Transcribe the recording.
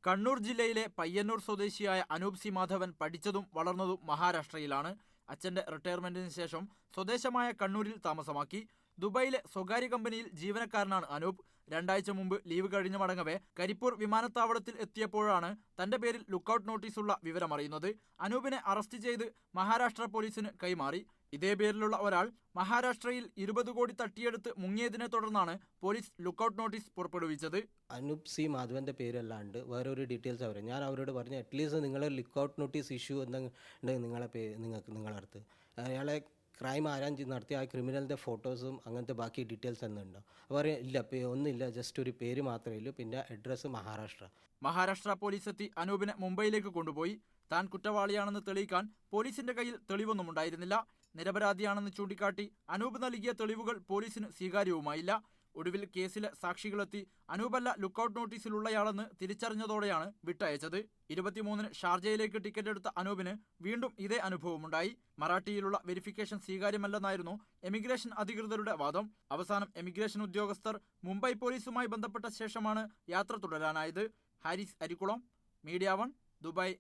കണ്ണൂർ ജില്ലയിലെ പയ്യന്നൂർ സ്വദേശിയായ അനൂപ് സി മാധവൻ പഠിച്ചതും വളർന്നതും മഹാരാഷ്ട്രയിലാണ്. അച്ഛന്റെ റിട്ടയർമെന്റിന് ശേഷം സ്വദേശമായ കണ്ണൂരിൽ താമസമാക്കി. ദുബായിലെ സ്വകാര്യ കമ്പനിയിൽ ജീവനക്കാരനാണ് അനൂപ്. 2 ആഴ്ച മുമ്പ് ലീവ് കഴിഞ്ഞ് മടങ്ങവേ കരിപ്പൂർ വിമാനത്താവളത്തിൽ എത്തിയപ്പോഴാണ് തന്റെ പേരിൽ ലുക്കൌട്ട് നോട്ടീസുള്ള വിവരമറിയുന്നത്. അനൂപിനെ അറസ്റ്റ് ചെയ്ത് മഹാരാഷ്ട്ര പോലീസിന് കൈമാറി. ഇതേ പേരിലുള്ള ഒരാൾ മഹാരാഷ്ട്രയിൽ 20 കോടി തട്ടിയെടുത്ത് മുങ്ങിയതിനെ തുടർന്നാണ് പോലീസ് ലുക്കൌട്ട് നോട്ടീസ് പുറപ്പെടുവിച്ചത്. അനൂപ് സി മാധവൻ്റെ പേരല്ലാണ്ട് വേറൊരു ഡീറ്റെയിൽസ് അവർ ഞാൻ അവരോട് പറഞ്ഞു, അറ്റ്ലീസ്റ്റ് നിങ്ങൾ ലുക്കൌട്ട് നോട്ടീസ് ഇഷ്യൂ എന്തെങ്കിലും നിങ്ങളുടെ അടുത്ത് അയാളെ ക്രൈം ആരാഞ്ച് നടത്തിയ ആ ക്രിമിനലിൻ്റെ ഫോട്ടോസും അങ്ങനത്തെ ബാക്കി ഡീറ്റെയിൽസ് എന്നുണ്ടോ? അവർ ഇല്ല, ഒന്നുമില്ല, ജസ്റ്റ് ഒരു പേര് മാത്രമേ ഉള്ളൂ, പിന്നെ അഡ്രസ്സ് മഹാരാഷ്ട്ര. മഹാരാഷ്ട്ര പോലീസ് എത്തി അനൂപിനെ മുംബൈയിലേക്ക് കൊണ്ടുപോയി. താൻ കുറ്റവാളിയാണെന്ന് തെളിയിക്കാൻ പോലീസിന്റെ കയ്യിൽ തെളിവൊന്നും ഉണ്ടായിരുന്നില്ല. നിരപരാധിയാണെന്ന് ചൂണ്ടിക്കാട്ടി അനൂപ് നൽകിയ തെളിവുകൾ പോലീസിന് സ്വീകാര്യവുമായില്ല. ഒടുവിൽ കേസിലെ സാക്ഷികളെത്തി അനൂപല്ല ലുക്കൌട്ട് നോട്ടീസിലുള്ളയാളെന്ന് തിരിച്ചറിഞ്ഞതോടെയാണ് വിട്ടയച്ചത്. 23-ന് ഷാർജയിലേക്ക് ടിക്കറ്റ് എടുത്ത അനൂപിന് വീണ്ടും ഇതേ അനുഭവമുണ്ടായി. മറാഠിയിലുള്ള വെരിഫിക്കേഷൻ സ്വീകാര്യമല്ലെന്നായിരുന്നു എമിഗ്രേഷൻ അധികൃതരുടെ വാദം. അവസാനം എമിഗ്രേഷൻ ഉദ്യോഗസ്ഥർ മുംബൈ പോലീസുമായി ബന്ധപ്പെട്ട ശേഷമാണ് യാത്ര തുടരാനായത്. Haris Arikkulam, media 1, Dubai.